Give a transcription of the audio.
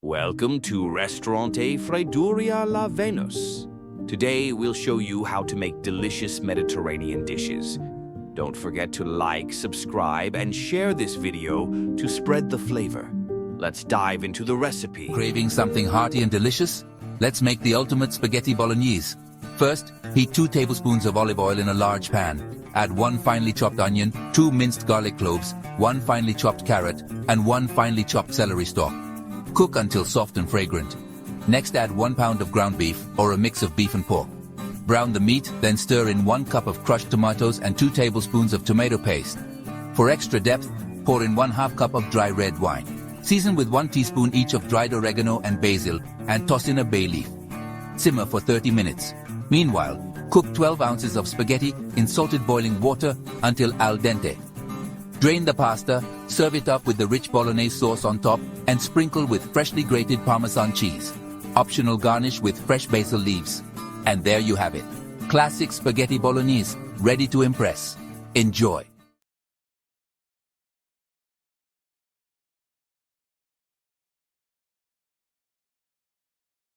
Welcome to Restaurante Freiduria La Venus. Today we'll show you how to make delicious Mediterranean dishes. Don't forget to like, subscribe, and share this video to spread the flavor. Let's dive into the recipe. Craving something hearty and delicious? Let's make the ultimate spaghetti bolognese. First, heat 2 tablespoons of olive oil in a large pan. Add 1 finely chopped onion, 2 minced garlic cloves, 1 finely chopped carrot, and 1 finely chopped celery stalk. Cook until soft and fragrant. Next, add 1 pound of ground beef or a mix of beef and pork. Brown the meat, then stir in 1 cup of crushed tomatoes and 2 tablespoons of tomato paste. For extra depth, pour in 1/2 cup of dry red wine. Season with 1 teaspoon each of dried oregano and basil and toss in a bay leaf. Simmer for 30 minutes. Meanwhile, cook 12 ounces of spaghetti in salted boiling water until al dente. Drain the pasta, serve it up with the rich Bolognese sauce on top, and sprinkle with freshly grated Parmesan cheese. Optional garnish with fresh basil leaves. And there you have it. Classic spaghetti bolognese, ready to impress. Enjoy.